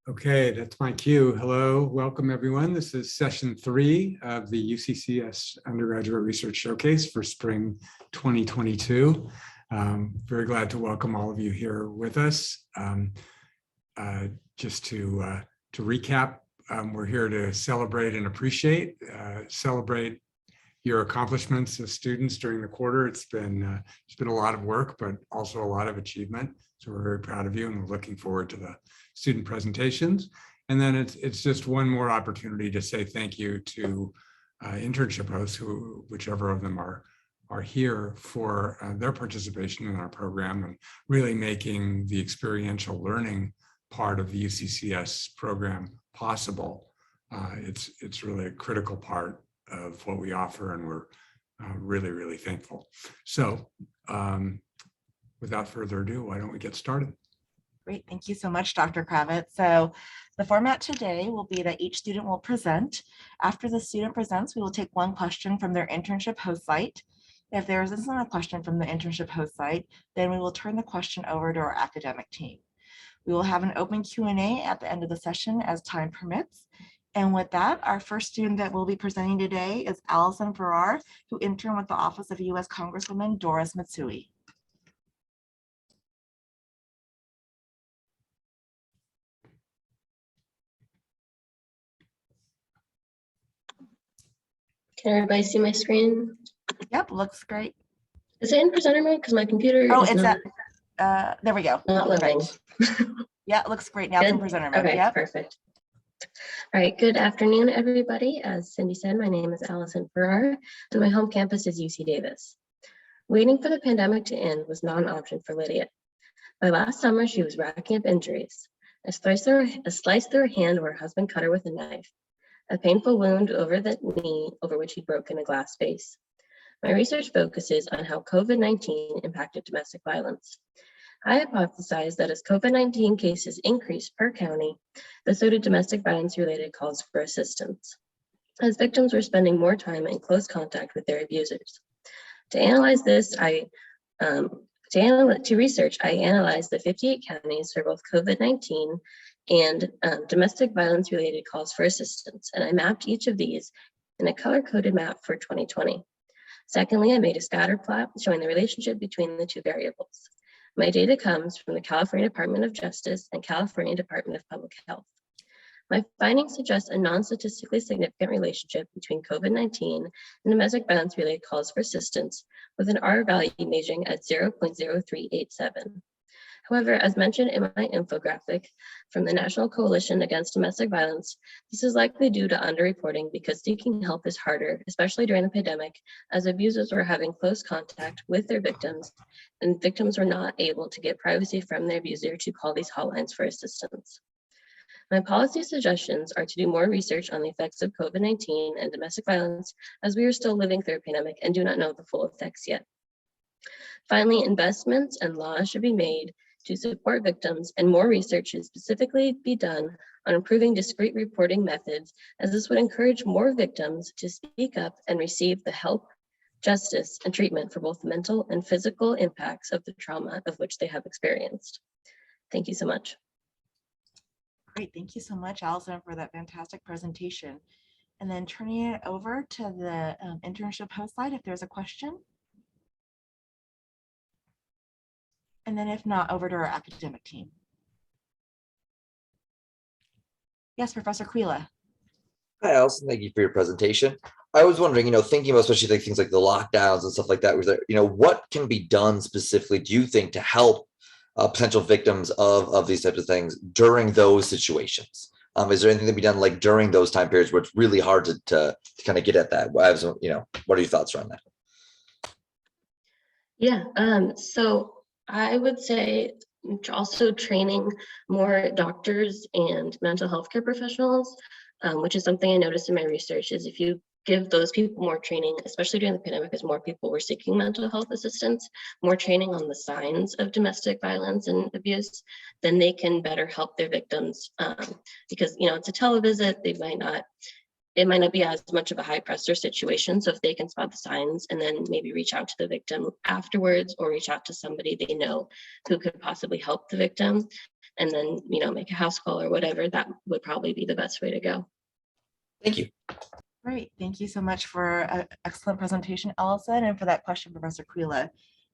Okay, that's my cue. Hello, welcome everyone. This is session 3 of the UCCS Undergraduate Research Showcase for spring 2022. Very glad to welcome all of you here with us. Just to recap, we're here to celebrate and appreciate, celebrate your accomplishments as students during the quarter. It's been a lot of work, but also a lot of achievement. So we're very proud of you, and we're looking forward to the student presentations. And then it's just one more opportunity to say thank you to internship hosts, whichever of them are here, for their participation in our program and really making the experiential learning part of the UCCS program possible. It's really a critical part of what we offer, and we're really thankful. So without further ado, why don't we get started? Great, thank you so much, Dr. Kravitz. So the format today will be that each student will present. After the student presents, we will take one question from their internship host site. If there isn't a question from the internship host site, then we will turn the question over to our academic team. We will have an open Q&A at the end of the session as time permits. And with that, our first student that will be presenting today is Allison Ferrara, who interned with the Office of U.S. Congresswoman Doris Matsui. Can everybody see my screen? Yep, looks great. Is it in presenter mode? Because my computer Oh, is it's not, there we go. not living. Yeah, it looks great. Now it's in presenter mode. Okay, Yep. perfect. All right, good afternoon, everybody. As Cindy said, my name is Allison Ferrara, and my home campus is UC Davis. Waiting for the pandemic to end was not an option for Lydia. By last summer, she was racking up injuries. A slice through her hand where her husband cut her with a knife. A painful wound over the knee over which he'd broken a glass vase. My research focuses on how COVID-19 impacted domestic violence. I hypothesized that as COVID-19 cases increased per county, so did domestic violence-related calls for assistance, as victims were spending more time in close contact with their abusers. To analyze this, to research, I analyzed the 58 counties for both COVID-19 and domestic violence-related calls for assistance, and I mapped each of these in a color-coded map for 2020. Secondly, I made a scatter plot showing the relationship between the two variables. My data comes from the California Department of Justice and California Department of Public Health. My findings suggest a non-statistically significant relationship between COVID-19 and domestic violence-related calls for assistance, with an R value measuring at 0.0387. However, as mentioned in my infographic from the National Coalition Against Domestic Violence, this is likely due to underreporting because seeking help is harder, especially during the pandemic, as abusers were having close contact with their victims, and victims were not able to get privacy from their abuser to call these hotlines for assistance. My policy suggestions are to do more research on the effects of COVID-19 and domestic violence, as we are still living through a pandemic and do not know the full effects yet. Finally, investments and laws should be made to support victims, and more research should specifically be done on improving discrete reporting methods, as this would encourage more victims to speak up and receive the help, justice, and treatment for both mental and physical impacts of the trauma of which they have experienced. Thank you so much. Great, thank you so much, Allison, for that fantastic presentation. And then turning it over to the internship host side if there's a question. And then if not, over to our academic team. Yes, Professor Quila. Hi, Allison. Thank you for your presentation. I was wondering, thinking about especially like things like the lockdowns and stuff like that, was there, what can be done specifically, do you think, to help potential victims of these types of things during those situations? Is there anything that be done like during those time periods where it's really hard to kind of get at that? What are your thoughts around that? Yeah, so I would say also training more doctors and mental health care professionals, which is something I noticed in my research, is if you give those people more training, especially during the pandemic, as more people were seeking mental health assistance, more training on the signs of domestic violence and abuse, then they can better help their victims, because it's a televisit, it might not be as much of a high pressure situation. So if they can spot the signs and then maybe reach out to the victim afterwards, or reach out to somebody they know who could possibly help the victim, and then, make a house call or whatever, that would probably be the best way to go. Thank you. Great. Thank you so much for an excellent presentation, Allison, and for that question, Professor Quila.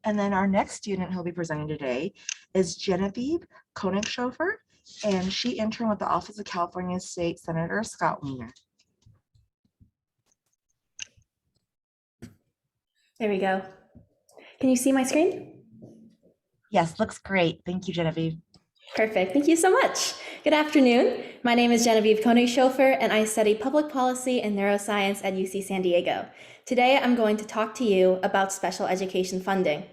And then our next student who'll be presenting today is Genevieve Koenig, and she interned with the Office of California State Senator Scott Wiener. There we go. Can you see my screen? Yes, looks great. Thank you, Genevieve. Perfect. Thank you so much. Good afternoon. My name is Genevieve Koenig, and I study public policy and neuroscience at UC San Diego. Today, I'm going to talk to you about special education funding.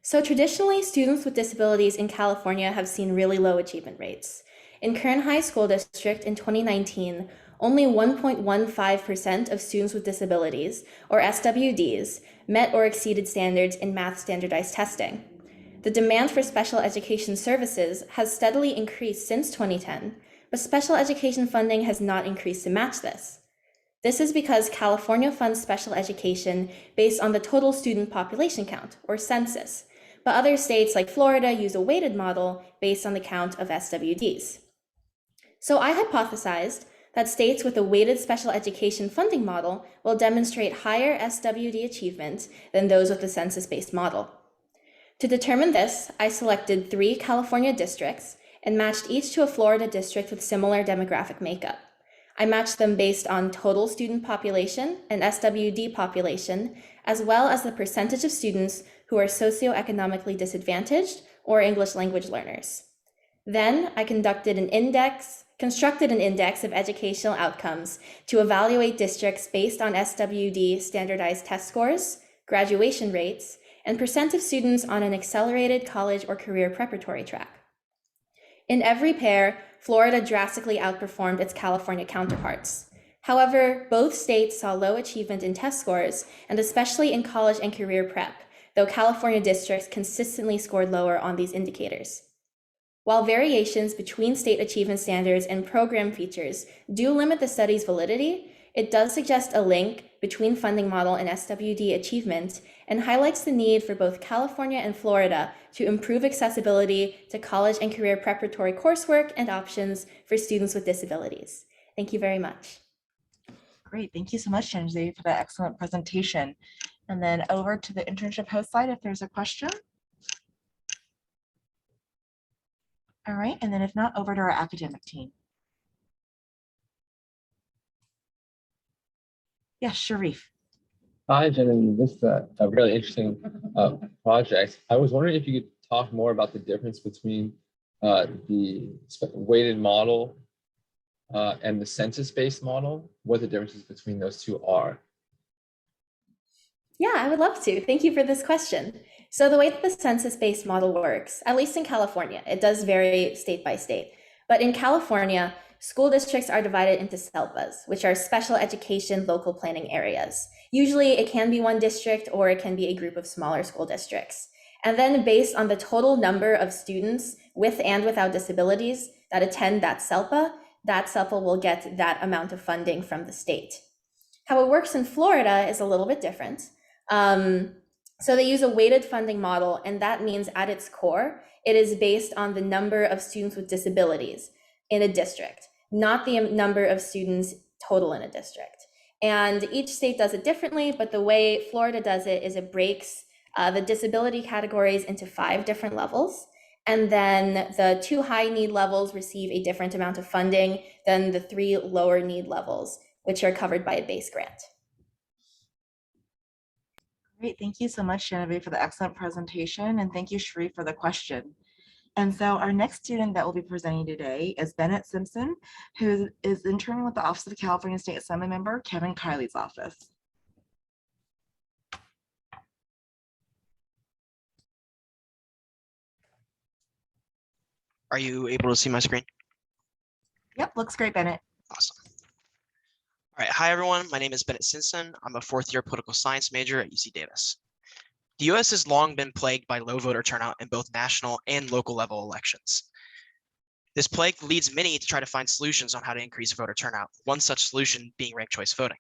So traditionally, students with disabilities in California have seen really low achievement rates. In Kern High School District in 2019, only 1.15% of students with disabilities, or SWDs, met or exceeded standards in math standardized testing. The demand for special education services has steadily increased since 2010, but special education funding has not increased to match this. This is because California funds special education based on the total student population count, or census, but other states like Florida use a weighted model based on the count of SWDs. So I hypothesized that states with a weighted special education funding model will demonstrate higher SWD achievement than those with the census-based model. To determine this, I selected 3 California districts and matched each to a Florida district with similar demographic makeup. I matched them based on total student population and SWD population, as well as the percentage of students who are socioeconomically disadvantaged or English language learners. Then I constructed an index of educational outcomes to evaluate districts based on SWD standardized test scores, graduation rates, and percent of students on an accelerated college or career preparatory track. In every pair, Florida drastically outperformed its California counterparts. However, both states saw low achievement in test scores, and especially in college and career prep, though California districts consistently scored lower on these indicators. While variations between state achievement standards and program features do limit the study's validity, it does suggest a link between funding model and SWD achievement and highlights the need for both California and Florida to improve accessibility to college and career preparatory coursework and options for students with disabilities. Thank you very much. Great. Thank you so much, Genevieve, for that excellent presentation. And then over to the internship host side if there's a question. All right, and then if not, over to our academic team. Yes, Sharif. Hi, Genevieve. This is a really interesting project. I was wondering if you could talk more about the difference between the weighted model and the census-based model, what the differences between those two are. Yeah, I would love to. Thank you for this question. So the way that the census-based model works, at least in California, it does vary state by state, but in California, school districts are divided into SELPAs, which are special education local planning areas. Usually it can be one district or it can be a group of smaller school districts. And then based on the total number of students with and without disabilities that attend that SELPA will get that amount of funding from the state. How it works in Florida is a little bit different. So they use a weighted funding model, and that means at its core, it is based on the number of students with disabilities in a district, not the number of students total in a district. And each state does it differently, but the way Florida does it is it breaks the disability categories into 5 different levels. And then the 2 high need levels receive a different amount of funding than the 3 lower need levels, which are covered by a base grant. Great, thank you so much, Genevieve, for the excellent presentation, and thank you, Sharif, for the question. And so our next student that will be presenting today is Bennett Simpson, who is interning with the Office of the California State Assembly member, Kevin Kiley's office. Are you able to see my screen? Yep, looks great, Bennett. Awesome. All right, hi everyone. My name is Bennett Simpson. I'm a 4th-year political science major at UC Davis. The US has long been plagued by low voter turnout in both national and local level elections. This plague leads many to try to find solutions on how to increase voter turnout, one such solution being ranked choice voting.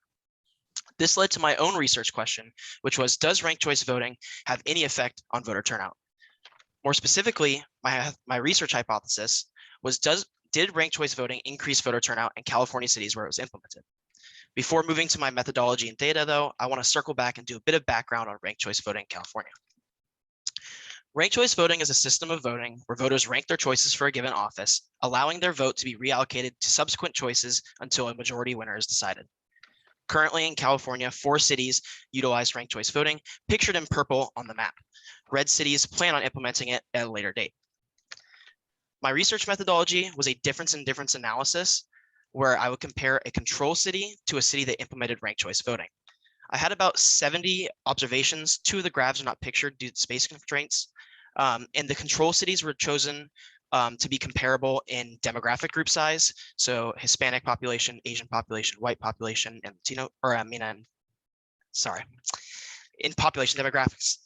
This led to my own research question, which was, does ranked choice voting have any effect on voter turnout? More specifically, my research hypothesis was did ranked choice voting increase voter turnout in California cities where it was implemented? Before moving to my methodology and data, though, I want to circle back and do a bit of background on ranked choice voting in California. Ranked choice voting is a system of voting where voters rank their choices for a given office, allowing their vote to be reallocated to subsequent choices until a majority winner is decided. Currently in California, 4 cities utilize ranked choice voting, pictured in purple on the map. Red cities plan on implementing it at a later date. My research methodology was a difference in difference analysis, where I would compare a control city to a city that implemented ranked choice voting. I had about 70 observations. 2 of the graphs are not pictured due to space constraints. And the control cities were chosen to be comparable in demographic group size. So Hispanic population, Asian population, white population, and Latino, or in population demographics.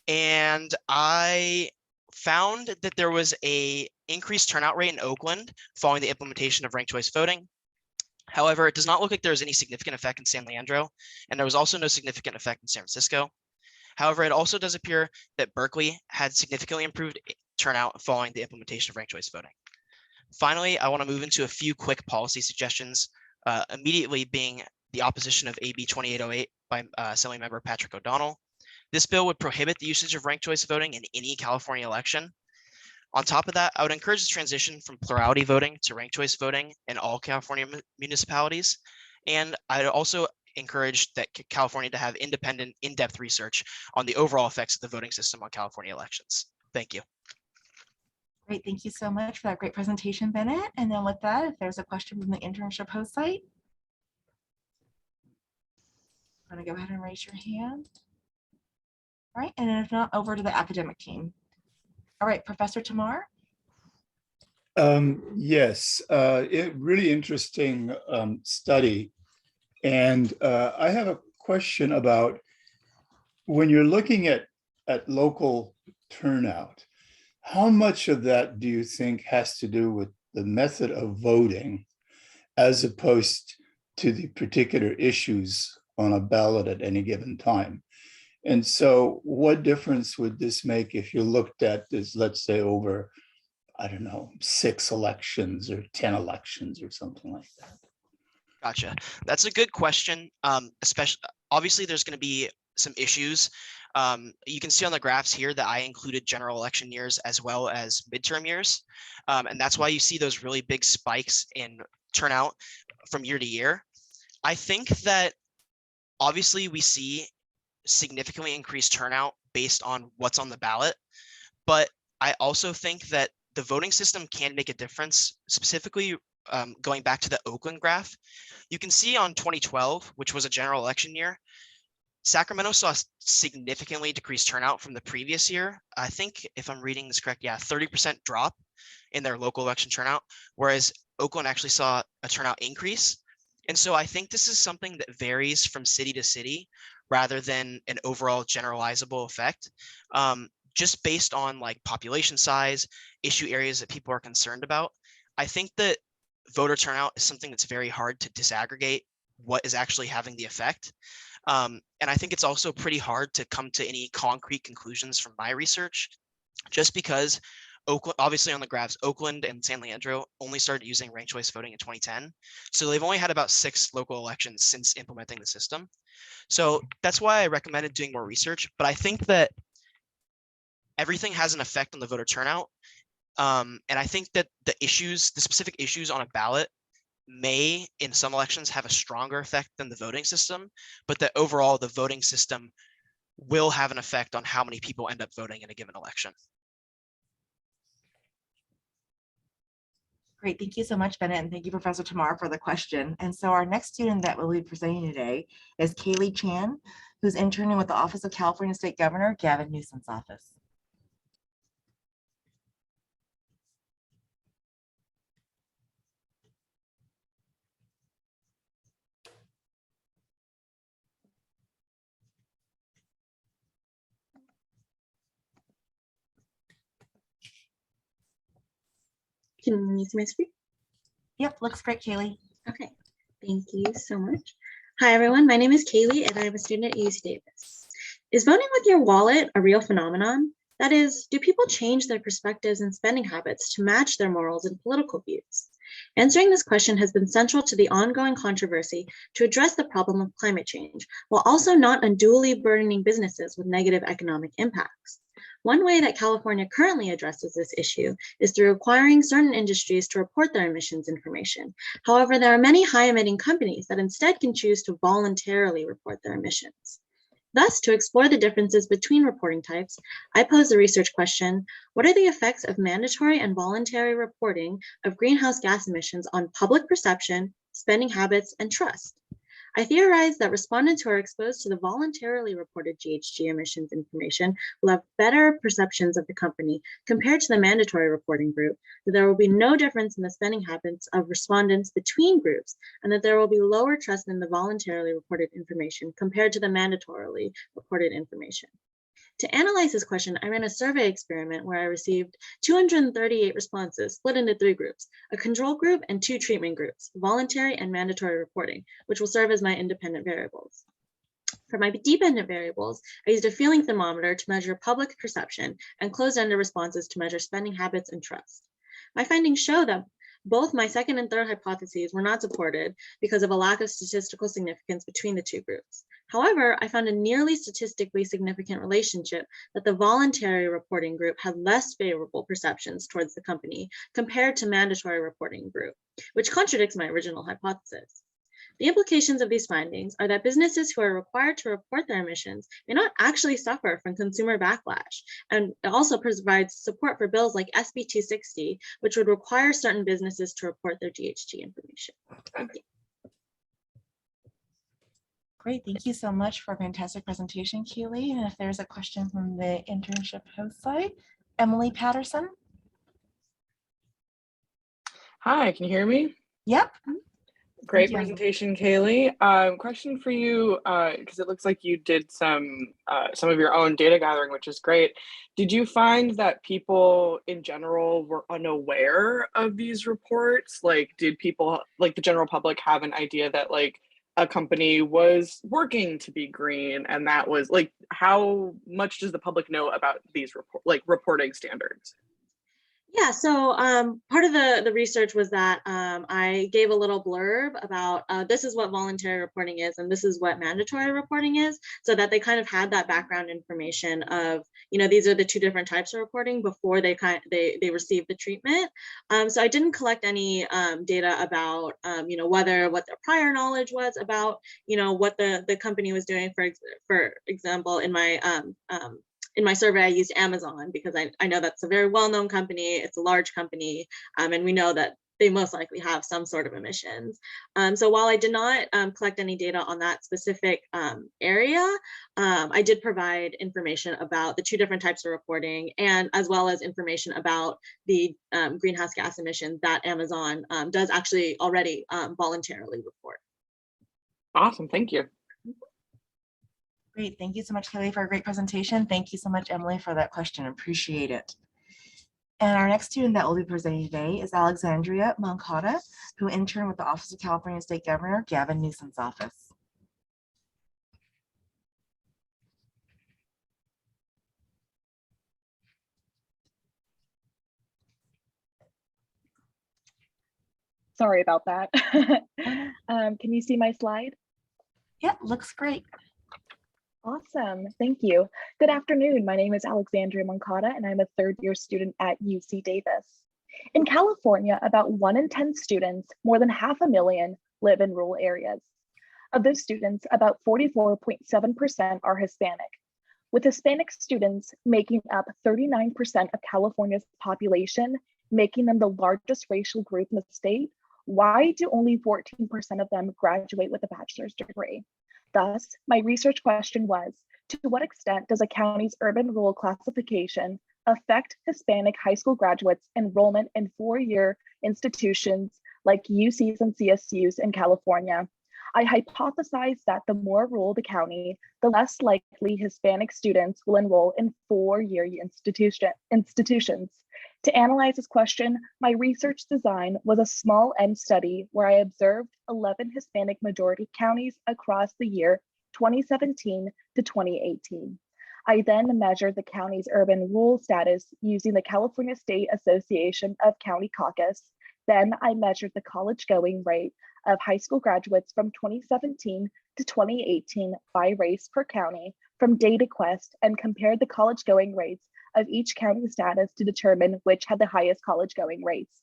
And I found that there was a increased turnout rate in Oakland following the implementation of ranked choice voting. However, it does not look like there was any significant effect in San Leandro, and there was also no significant effect in San Francisco. However, it also does appear that Berkeley had significantly improved turnout following the implementation of ranked choice voting. Finally, I want to move into a few quick policy suggestions, immediately being the opposition of AB 2808 by Assembly Member Patrick O'Donnell. This bill would prohibit the usage of ranked choice voting in any California election. On top of that, I would encourage the transition from plurality voting to ranked choice voting in all California municipalities. And I'd also encourage that California to have independent, in-depth research on the overall effects of the voting system on California elections. Thank you. Great, thank you so much for that great presentation, Bennett. And then with that, if there's a question from the internship host site, I'm gonna go ahead and raise your hand. All right, and if not, over to the academic team. All right, Professor Tamar. Yes, really interesting study. And I have a question about when you're looking at local turnout, how much of that do you think has to do with the method of voting as opposed to the particular issues on a ballot at any given time? And so what difference would this make if you looked at this, let's say over, I don't know, 6 elections or 10 elections or something like that? Gotcha. That's a good question. Especially, obviously, there's going to be some issues. You can see on the graphs here that I included general election years as well as midterm years. And that's why you see those really big spikes in turnout from year to year. I think that obviously we see significantly increased turnout based on what's on the ballot. But I also think that the voting system can make a difference, specifically going back to the Oakland graph. You can see on 2012, which was a general election year, Sacramento saw significantly decreased turnout from the previous year. I think if I'm reading this correct, yeah, 30% drop in their local election turnout, whereas Oakland actually saw a turnout increase. And so I think this is something that varies from city to city rather than an overall generalizable effect, just based on like population size, issue areas that people are concerned about. I think that voter turnout is something that's very hard to disaggregate what is actually having the effect. And I think it's also pretty hard to come to any concrete conclusions from my research, just because Oakland, obviously on the graphs, Oakland and San Leandro only started using ranked choice voting in 2010. So they've only had about 6 local elections since implementing the system. So that's why I recommended doing more research. But I think that everything has an effect on the voter turnout. And I think that the specific issues on a ballot may, in some elections, have a stronger effect than the voting system, but that overall the voting system will have an effect on how many people end up voting in a given election. Great, thank you so much, Bennett, and thank you, Professor Tamar, for the question. And so our next student that will be presenting today is Keeley Chan, who's interning with the Office of California State Governor Gavin Newsom's office. Can you see my screen? Yep, looks great, Kaylee. Okay, thank you so much. Hi, everyone. My name is Kaylee, and I'm a student at UC Davis. Is voting with your wallet a real phenomenon? That is, do people change their perspectives and spending habits to match their morals and political views? Answering this question has been central to the ongoing controversy to address the problem of climate change, while also not unduly burdening businesses with negative economic impacts. One way that California currently addresses this issue is through requiring certain industries to report their emissions information. However, there are many high-emitting companies that instead can choose to voluntarily report their emissions. Thus, to explore the differences between reporting types, I pose the research question, what are the effects of mandatory and voluntary reporting of greenhouse gas emissions on public perception, spending habits, and trust? I theorize that respondents who are exposed to the voluntarily reported GHG emissions information will have better perceptions of the company compared to the mandatory reporting group, that there will be no difference in the spending habits of respondents between groups, and that there will be lower trust in the voluntarily reported information compared to the mandatorily reported information. To analyze this question, I ran a survey experiment where I received 238 responses split into 3 groups, a control group and 2 treatment groups, voluntary and mandatory reporting, which will serve as my independent variables. For my dependent variables, I used a feeling thermometer to measure public perception and closed-ended responses to measure spending habits and trust. My findings show that both my second and third hypotheses were not supported because of a lack of statistical significance between the 2 groups. However, I found a nearly statistically significant relationship that the voluntary reporting group had less favorable perceptions towards the company compared to mandatory reporting group, which contradicts my original hypothesis. The implications of these findings are that businesses who are required to report their emissions may not actually suffer from consumer backlash, and it also provides support for bills like SB 260, which would require certain businesses to report their GHG information. Thank you. Great, thank you so much for a fantastic presentation, Keeley. And if there's a question from the internship host side, Emily Patterson. Hi, can you hear me? Yep. Great Thank you. presentation, Kaylee. Question for you, because it looks like you did some of your own data gathering, which is great. Did you find that people in general were unaware of these reports? Like, did people, like the general public, have an idea that like a company was working to be green, and that was like, how much does the public know about these reporting standards? Yeah, so part of the research was that I gave a little blurb about this is what voluntary reporting is and this is what mandatory reporting is, so that they kind of had that background information of, you know, these are the 2 different types of reporting before they received the treatment. So I didn't collect any data about, you know, what their prior knowledge was about, you know, what the company was doing. For example, in my survey, I used Amazon because I know that's a very well-known company. It's a large company, and we know that they most likely have some sort of emissions. So while I did not collect any data on that specific area, I did provide information about the 2 different types of reporting, and as well as information about the greenhouse gas emissions that Amazon does actually already voluntarily report. Awesome, thank you. Great, thank you so much, Kelly, for a great presentation. Thank you so much, Emily, for that question. Appreciate it. And our next student that will be presenting today is Alexandra Moncada, who interned with the Office of California State Governor Gavin Newsom's office. Sorry about that. Can you see my slide? Yep, looks great. Awesome, thank you. Good afternoon, my name is Alexandra Moncada and I'm a 3rd-year student at UC Davis. In California, about 1 in 10 students, more than 500,000, live in rural areas. Of those students, about 44.7% are Hispanic, with Hispanic students making up 39% of California's population, making them the largest racial group in the state. Why do only 14% of them graduate with a bachelor's degree? Thus, my research question was, to what extent does a county's urban-rural classification affect Hispanic high school graduates' enrollment in 4-year institutions like UCs and CSUs in California? I hypothesized that the more rural the county, the less likely Hispanic students will enroll in 4-year institutions. To analyze this question, my research design was a small N study where I observed 11 Hispanic majority counties across the year 2017 to 2018. I then measured the county's urban-rural status using the California State Association of County Caucus. Then I measured the college-going rate of high school graduates from 2017 to 2018 by race per county from DataQuest and compared the college-going rates of each county status to determine which had the highest college-going rates.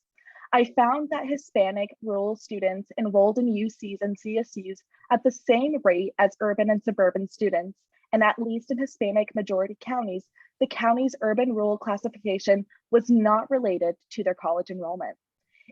I found that Hispanic rural students enrolled in UCs and CSUs at the same rate as urban and suburban students, and at least in Hispanic majority counties, the county's urban-rural classification was not related to their college enrollment.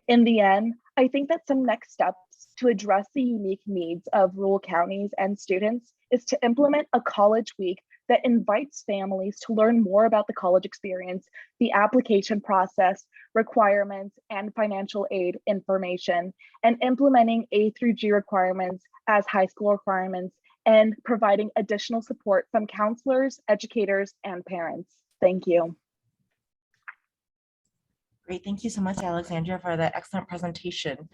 In the end, I think that some next steps to address the unique needs of rural counties and students is to implement a college week that invites families to learn more about the college experience, the application process, requirements, and financial aid information, and implementing A through G requirements as high school requirements, and providing additional support from counselors, educators, and parents. Thank you. Great, thank you so much, Alexandra, for that excellent presentation.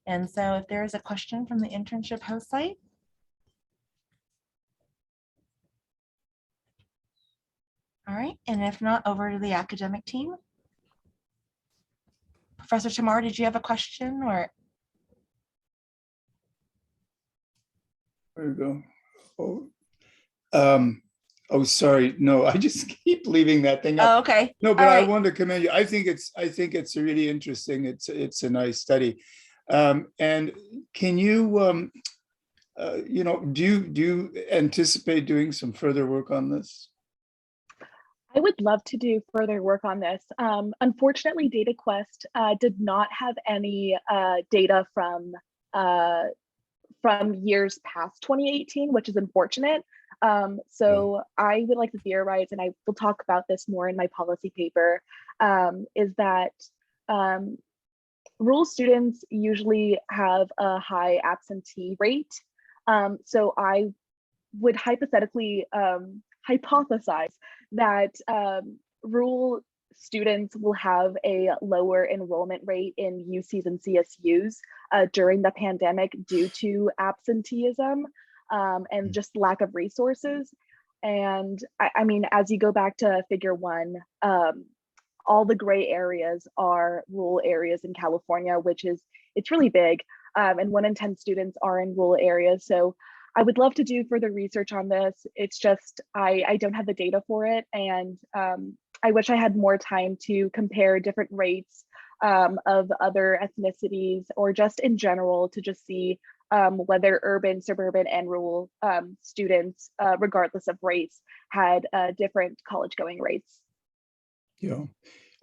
And so if there is a question from the internship host site. All right, and if not, over to the academic team. Professor Tamar, did you have a question or? There you go. Oh, sorry. No, I just keep leaving that thing up. Oh, okay. No, but All I right. want to commend you. I think it's really interesting. It's a nice study. And can you, do you anticipate doing some further work on this? I would love to do further work on this. Unfortunately, DataQuest did not have any data from years past 2018, which is unfortunate. So I would like to theorize, and I will talk about this more in my policy paper, is that rural students usually have a high absentee rate. So I would hypothetically hypothesize that rural students will have a lower enrollment rate in UCs and CSUs during the pandemic due to absenteeism and just lack of resources. And I mean, as you go back to figure 1, all the gray areas are rural areas in California, it's really big. And 1 in 10 students are in rural areas. So I would love to do further research on this. It's just, I don't have the data for it. And I wish I had more time to compare different rates of other ethnicities or just in general to just see whether urban, suburban, and rural students, regardless of race, had different college going rates. Yeah.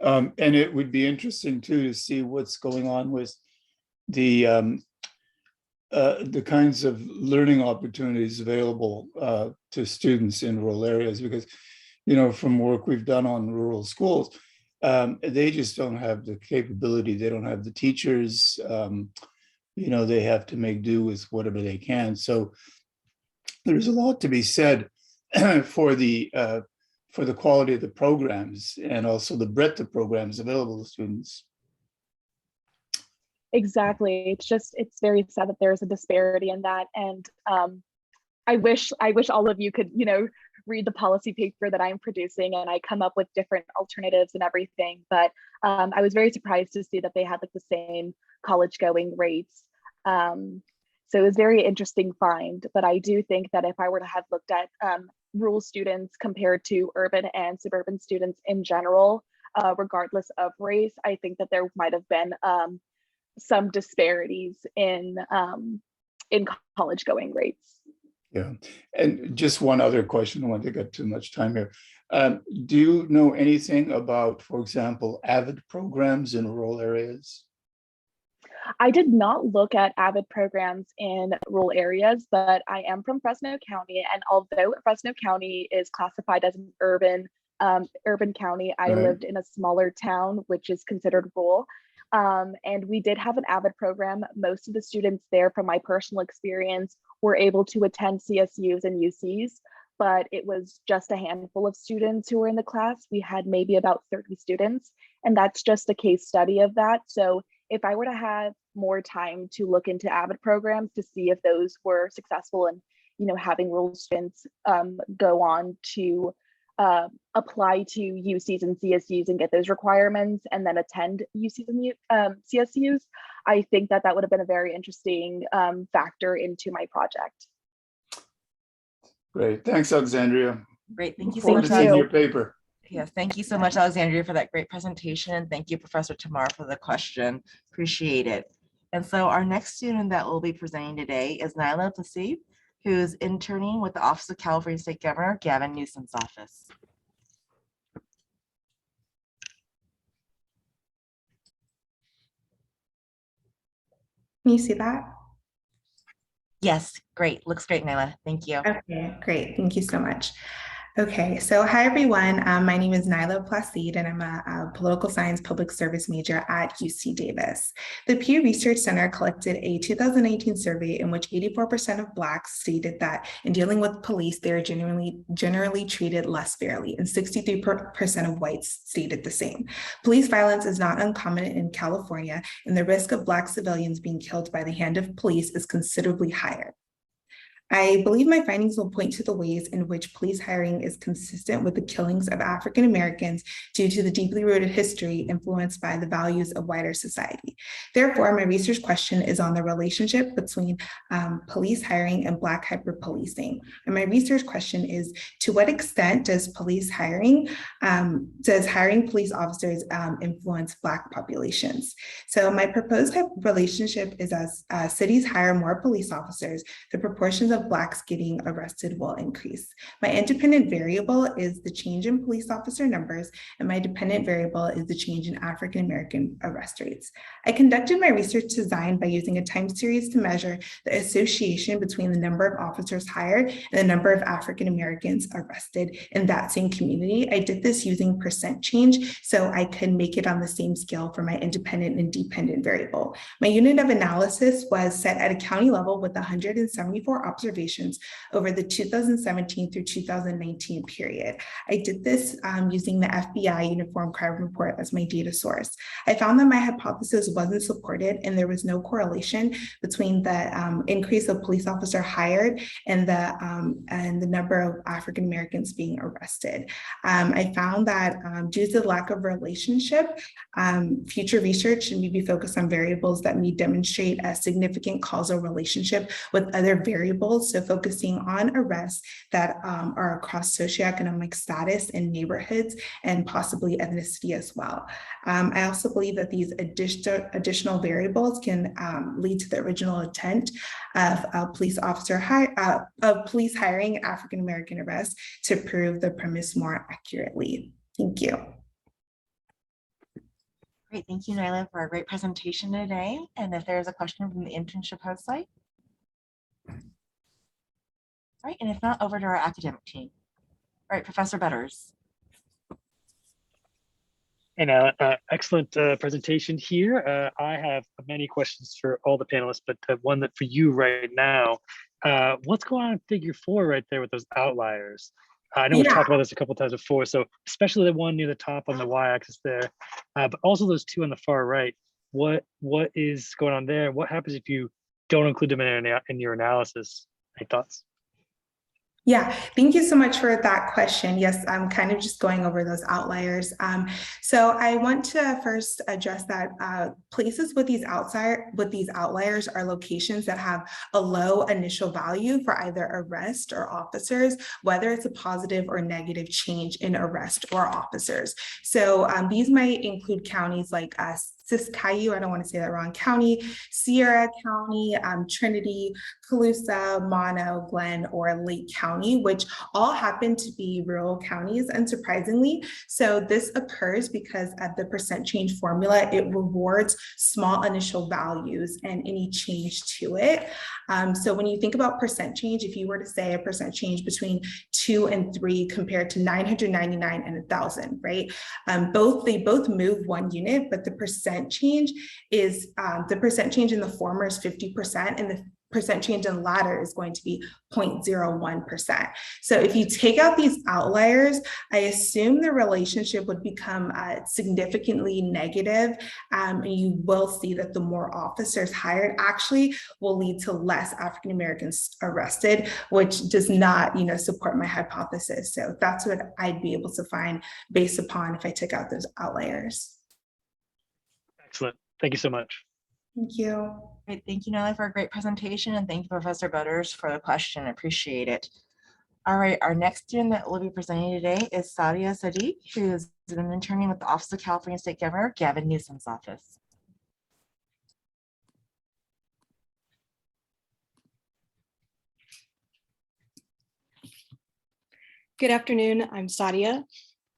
And it would be interesting too to see what's going on with the kinds of learning opportunities available to students in rural areas, because, from work we've done on rural schools, they just don't have the capability. They don't have the teachers. They have to make do with whatever they can. So there's a lot to be said for the quality of the programs and also the breadth of programs available to students. Exactly. It's very sad that there's a disparity in that. And I wish all of you could, read the policy paper that I'm producing and I come up with different alternatives and everything. But I was very surprised to see that they had like the same college going rates. So it was very interesting find, but I do think that if I were to have looked at rural students compared to urban and suburban students in general, regardless of race, I think that there might have been some disparities in college going rates. Yeah, and just one other question, I don't want to get too much time here. Do you know anything about, for example, AVID programs in rural areas? I did not look at AVID programs in rural areas, but I am from Fresno County, and although Fresno County is classified as an urban county, I lived in a smaller town, which is considered rural. And we did have an AVID program. Most of the students there, from my personal experience, were able to attend CSUs and UCs, but it was just a handful of students who were in the class. We had maybe about 30 students, and that's just a case study of that. So if I were to have more time to look into AVID programs to see if those were successful in, having rural students go on to apply to UCs and CSUs and get those requirements and then attend UCs and CSUs, I think that would have been a very interesting factor into my project. Great. Thanks, Alexandria. Great. Thank you so Forward much. to seeing your paper. Yes, thank you so much, Alexandria, for that great presentation. Thank you, Professor Tamar, for the question. Appreciate it. And so our next student that will be presenting today is Nyla Prather, who's interning with the Office of California State Governor Gavin Newsom's office. Can you see that? Yes, great. Looks great, Nyla. Thank you. Okay, great. Thank you so much. Okay, so hi everyone. My name is Nyla Prather, and I'm a political science public service major at UC Davis. The Pew Research Center collected a 2019 survey in which 84% of Blacks stated that in dealing with police, they are generally treated less fairly, and 63% of whites stated the same. Police violence is not uncommon in California, and the risk of Black civilians being killed by the hand of police is considerably higher. I believe my findings will point to the ways in which police hiring is consistent with the killings of African Americans due to the deeply rooted history influenced by the values of wider society. Therefore, my research question is on the relationship between police hiring and Black hyperpolicing. And my research question is, to what extent does hiring police officers influence Black populations? So my proposed relationship is as cities hire more police officers, the proportions of Blacks getting arrested will increase. My independent variable is the change in police officer numbers, and my dependent variable is the change in African American arrest rates. I conducted my research design by using a time series to measure the association between the number of officers hired and the number of African Americans arrested in that same community. I did this using percent change, so I could make it on the same scale for my independent and dependent variable. My unit of analysis was set at a county level with 174 observations over the 2017 through 2019 period. I did this using the FBI Uniform Crime Report as my data source. I found that my hypothesis wasn't supported and there was no correlation between the increase of police officer hired and the number of African Americans being arrested. I found that due to the lack of relationship, future research should be focused on variables that may demonstrate a significant causal relationship with other variables, so focusing on arrests that are across socioeconomic status in neighborhoods and possibly ethnicity as well. I also believe that these additional variables can lead to the original intent of police hiring African American arrests to prove the premise more accurately. Thank you. Great, thank you, Nyla, for a great presentation today. And if there's a question from the internship host site. All right, and if not, over to our academic team. All right, Professor Betters. And excellent presentation here. I have many questions for all the panelists, but one that for you right now, what's going on in figure 4 right there with those outliers? I know we've talked about this a couple of times before, so especially the one near the top on the y-axis there, but also those two on the far right. What is going on there? What happens if you don't include them in your analysis? Any thoughts? Yeah, thank you so much for that question. Yes, I'm kind of just going over those outliers. So I want to first address that places with these outliers are locations that have a low initial value for either arrest or officers, whether it's a positive or negative change in arrest or officers. So these might include counties like Siskiyou, I don't want to say that wrong, County, Sierra County, Trinity, Colusa, Mono, Glenn, or Lake County, which all happen to be rural counties, unsurprisingly. So this occurs because of the percent change formula. It rewards small initial values and any change to it. So when you think about percent change, if you were to say a percent change between 2 and 3 compared to 999 and 1,000, right? They both move 1 unit, but the percent change is the percent change in the former is 50% and the percent change in ladder is going to be 0.01%. So if you take out these outliers, I assume the relationship would become significantly negative, and you will see that the more officers hired actually will lead to less African Americans arrested, which does not, support my hypothesis. So that's what I'd be able to find based upon if I took out those outliers. Excellent. Thank you so much. Thank you. Great. Thank you, Nyla, for a great presentation, and thank you, Professor Butters, for the question. Appreciate it. All right, our next student that will be presenting today is Sadia Shah, who is an intern with the Office of California State Governor Gavin Newsom's office. Good afternoon, I'm Sadia.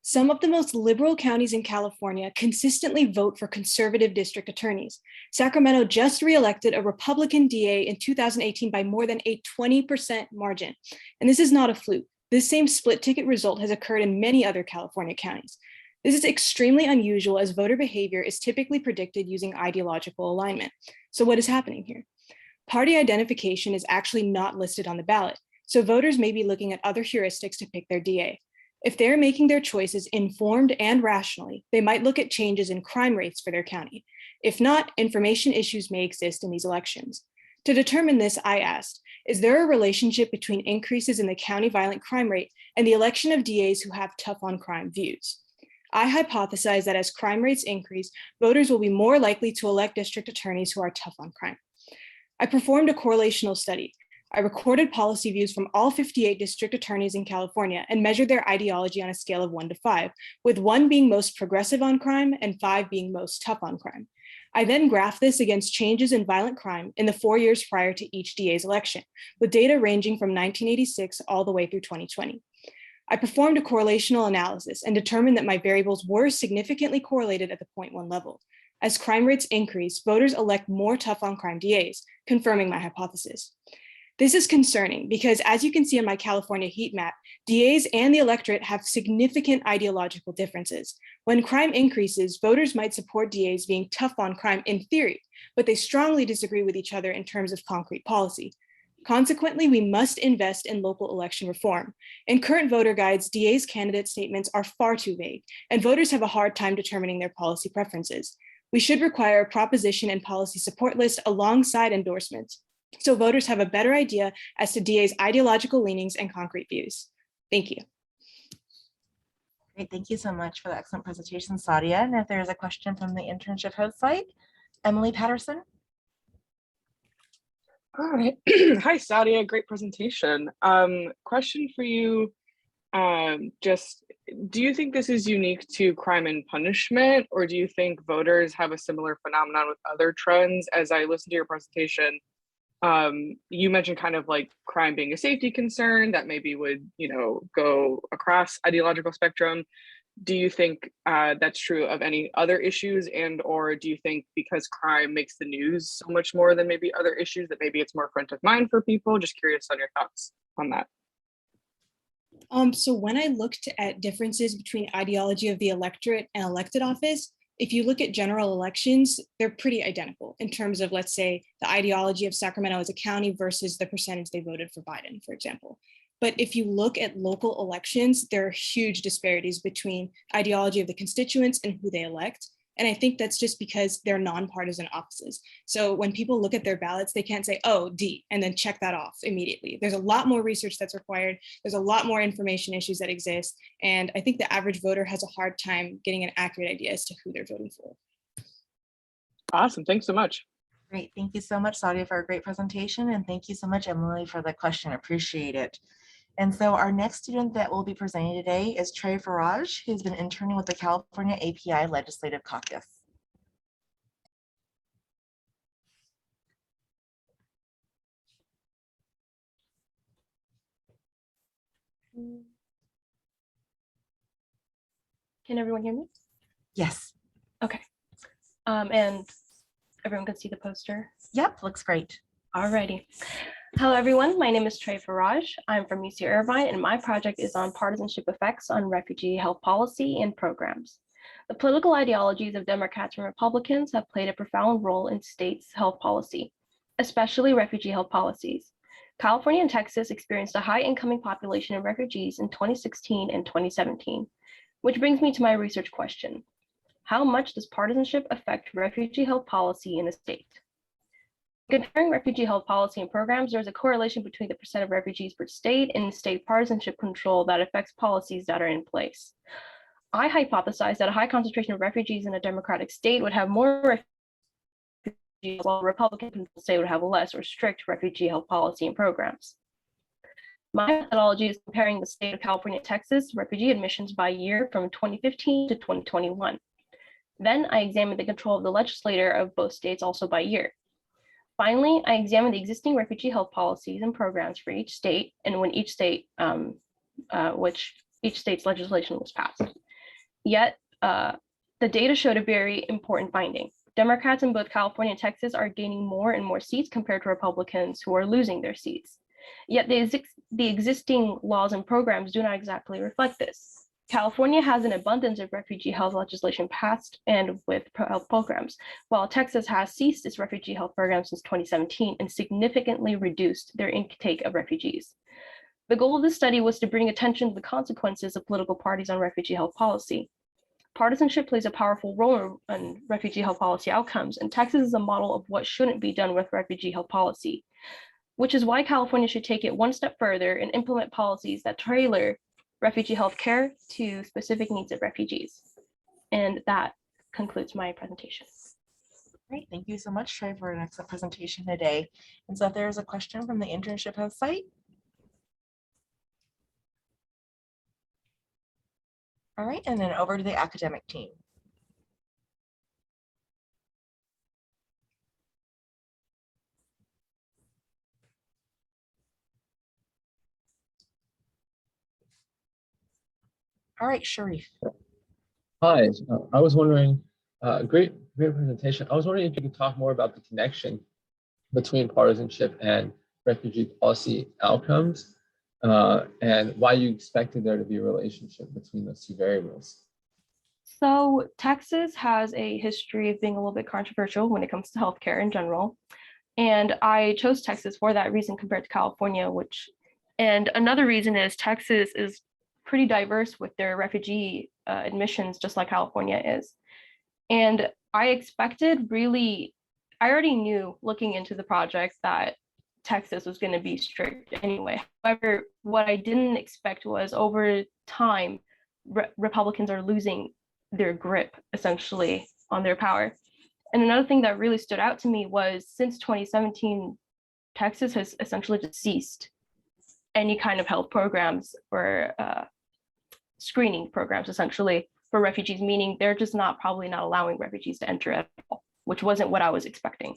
Some of the most liberal counties in California consistently vote for conservative district attorneys. Sacramento just re-elected a Republican DA in 2018 by more than a 20% margin. And this is not a fluke. This same split ticket result has occurred in many other California counties. This is extremely unusual as voter behavior is typically predicted using ideological alignment. So what is happening here? Party identification is actually not listed on the ballot. So voters may be looking at other heuristics to pick their DA. If they're making their choices informed and rationally, they might look at changes in crime rates for their county. If not, information issues may exist in these elections. To determine this, I asked, is there a relationship between increases in the county violent crime rate and the election of DAs who have tough on crime views? I hypothesize that as crime rates increase, voters will be more likely to elect district attorneys who are tough on crime. I performed a correlational study. I recorded policy views from all 58 district attorneys in California and measured their ideology on a scale of 1 to 5, with 1 being most progressive on crime and 5 being most tough on crime. I then graphed this against changes in violent crime in the 4 years prior to each DA's election, with data ranging from 1986 all the way through 2020. I performed a correlational analysis and determined that my variables were significantly correlated at the 0.1 level. As crime rates increase, voters elect more tough on crime DAs, confirming my hypothesis. This is concerning because, as you can see on my California heat map, DAs and the electorate have significant ideological differences. When crime increases, voters might support DAs being tough on crime in theory, but they strongly disagree with each other in terms of concrete policy. Consequently, we must invest in local election reform. In current voter guides, DAs' candidate statements are far too vague, and voters have a hard time determining their policy preferences. We should require a proposition and policy support list alongside endorsements, so voters have a better idea as to DA's ideological leanings and concrete views. Thank you. Great, thank you so much for the excellent presentation, Sadia. And if there is a question from the internship host site, Emily Patterson. All right. Hi, Sadia. Great presentation. Question for you. Just, do you think this is unique to crime and punishment, or do you think voters have a similar phenomenon with other trends? As I listened to your presentation, you mentioned kind of like crime being a safety concern that maybe would, go across ideological spectrum. Do you think that's true of any other issues, and or do you think because crime makes the news so much more than maybe other issues that maybe it's more front of mind for people? Just curious on your thoughts on that. So when I looked at differences between ideology of the electorate and elected office, if you look at general elections, they're pretty identical in terms of, let's say, the ideology of Sacramento as a county versus the percentage they voted for Biden, for example. But if you look at local elections, there are huge disparities between ideology of the constituents and who they elect. And I think that's just because they're nonpartisan offices. So when people look at their ballots, they can't say, oh, D, and then check that off immediately. There's a lot more research that's required. There's a lot more information issues that exist. And I think the average voter has a hard time getting an accurate idea as to who they're voting for. Awesome. Thanks so much. Great. Thank you so much, Sadia, for a great presentation. And thank you so much, Emily, for the question. Appreciate it. And so our next student that will be presenting today is Trey Farage, who's been interning with the California API Legislative Caucus. Can everyone hear me? Yes. Okay. And everyone can see the poster? Yep, looks great. Alrighty. Hello, everyone. My name is Trey Farage. I'm from UC Irvine, and my project is on partisanship effects on refugee health policy and programs. The political ideologies of Democrats and Republicans have played a profound role in states' health policy. especially refugee health policies. California and Texas experienced a high incoming population of refugees in 2016 and 2017, which brings me to my research question. How much does partisanship affect refugee health policy in a state? Comparing refugee health policy and programs, there's a correlation between the percent of refugees per state and state partisanship control that affects policies that are in place. I hypothesize that a high concentration of refugees in a Democratic state would have more refugees, while a Republican state would have less or strict refugee health policy and programs. My methodology is comparing the state of California and Texas refugee admissions by year from 2015 to 2021. Then I examined the control of the legislator of both states also by year. Finally, I examined the existing refugee health policies and programs for each state and when each state, which each state's legislation was passed. Yet, the data showed a very important finding. Democrats in both California and Texas are gaining more and more seats compared to Republicans who are losing their seats. Yet the existing laws and programs do not exactly reflect this. California has an abundance of refugee health legislation passed and with health programs, while Texas has ceased its refugee health program since 2017 and significantly reduced their intake of refugees. The goal of this study was to bring attention to the consequences of political parties on refugee health policy. Partisanship plays a powerful role in refugee health policy outcomes, and Texas is a model of what shouldn't be done with refugee health policy, which is why California should take it one step further and implement policies that tailor refugee health care to specific needs of refugees. And that concludes my presentation. Great, thank you so much, Trey, for an excellent presentation today. And so if there is a question from the internship host site. All right, and then over to the academic team. All right, Sharif. Hi, I was wondering, great presentation. I was wondering if you could talk more about the connection between partisanship and refugee policy outcomes, and why you expected there to be a relationship between those two variables. So Texas has a history of being a little bit controversial when it comes to healthcare in general. And I chose Texas for that reason compared to California, and another reason is Texas is pretty diverse with their refugee admissions, just like California is. And I already knew looking into the project that Texas was going to be strict anyway. However, what I didn't expect was over time, Republicans are losing their grip essentially on their power. And another thing that really stood out to me was since 2017, Texas has essentially just ceased any kind of health programs or screening programs essentially for refugees, meaning they're just probably not allowing refugees to enter at all, which wasn't what I was expecting.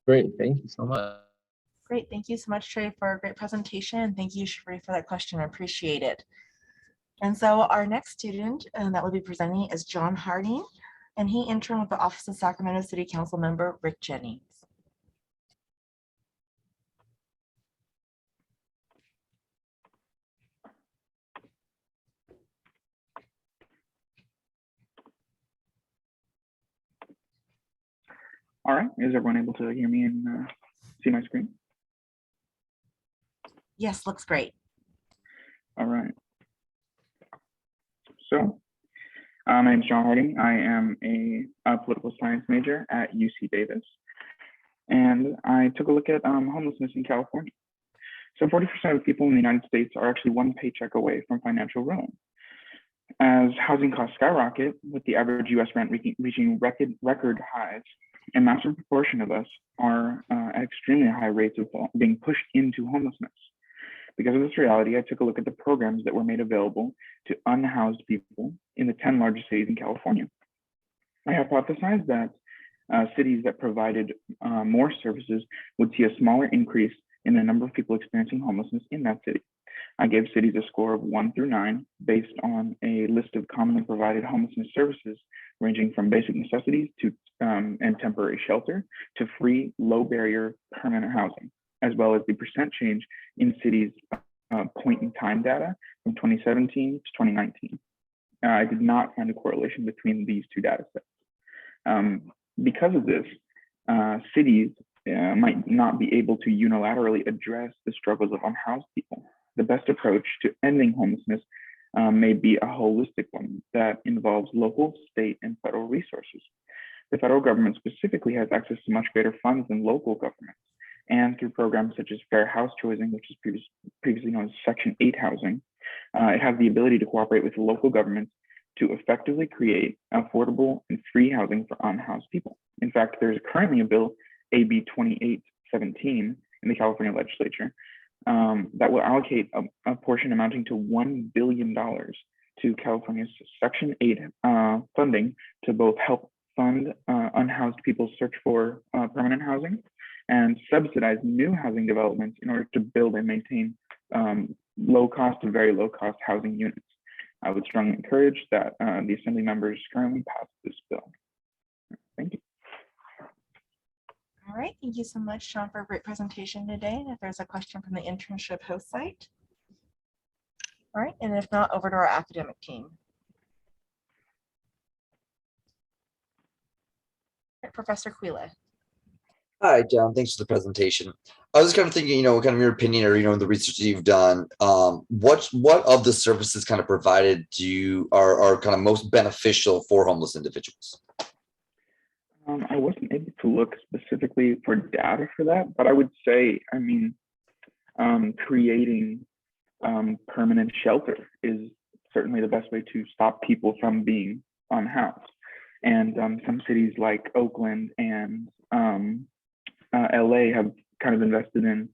Great, thank you so much. Great, thank you so much, Trey, for a great presentation. And thank you, Sharif, for that question. I appreciate it. And so our next student that will be presenting is John Harding, and he interned with the Office of Sacramento City Council member Rick Jennings. All right, is everyone able to hear me and see my screen? Yes, looks great. All right. So, my name is John Harding. I am a political science major at UC Davis. And I took a look at homelessness in California. So 40% of people in the United States are actually one paycheck away from financial ruin. As housing costs skyrocket, with the average US rent reaching record highs, a massive proportion of us are at extremely high rates of being pushed into homelessness. Because of this reality, I took a look at the programs that were made available to unhoused people in the 10 largest cities in California. I hypothesized that cities that provided more services would see a smaller increase in the number of people experiencing homelessness in that city. I gave cities a score of 1 through 9 based on a list of commonly provided homelessness services ranging from basic necessities to and temporary shelter to free, low barrier, permanent housing, as well as the percent change in cities' point in time data from 2017 to 2019. I did not find a correlation between these two data sets. Because of this, cities might not be able to unilaterally address the struggles of unhoused people. The best approach to ending homelessness may be a holistic one that involves local, state, and federal resources. The federal government specifically has access to much greater funds than local governments, and through programs such as Fair House Choosing, which is previously known as Section 8 housing, it has the ability to cooperate with local governments to effectively create affordable and free housing for unhoused people. In fact, there's currently a bill, AB 2817, in the California legislature that will allocate a portion amounting to $1 billion to California's Section 8 funding to both help fund unhoused people's search for permanent housing and subsidize new housing developments in order to build and maintain low cost to very low cost housing units. I would strongly encourage that the Assembly members currently pass this bill. Thank you. All right, thank you so much, Sean, for a great presentation today. And if there's a question from the internship host site. All right, and if not, over to our academic team. All right, Professor Quila. Hi, John. Thanks for the presentation. I was kind of thinking, kind of your opinion or, the research that you've done, what of the services kind of provided are kind of most beneficial for homeless individuals? I wasn't able to look specifically for data for that, but I would say, creating permanent shelter is certainly the best way to stop people from being unhoused. And some cities like Oakland and LA have kind of invested in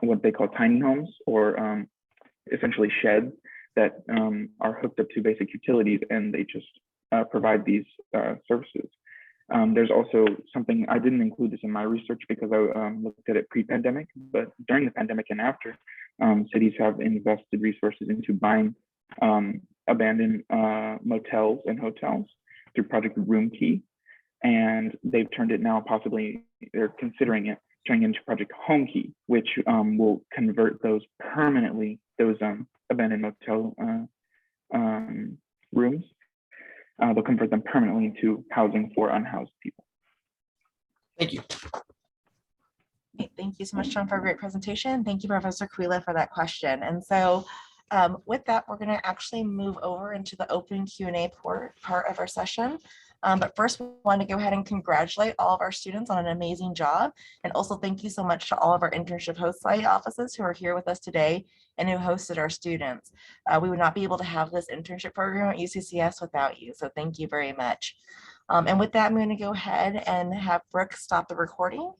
what they call tiny homes, or essentially sheds that are hooked up to basic utilities, and they just provide these services. There's also something, I didn't include this in my research because I looked at it pre-pandemic, but during the pandemic and after, cities have invested resources into buying abandoned motels and hotels through Project Room Key. And they've turned it now, they're considering it, turning into Project Home Key, which will convert those abandoned motel rooms. They'll convert them permanently into housing for unhoused people. Thank you. Okay, thank you so much, John, for a great presentation. Thank you, Professor Quila, for that question. And so with that, we're going to actually move over into the open Q&A part of our session. But first, we want to go ahead and congratulate all of our students on an amazing job. And also thank you so much to all of our internship host site offices who are here with us today and who hosted our students. We would not be able to have this internship program at UCCS without you. So thank you very much. And with that, I'm going to go ahead and have Brooke stop the recording.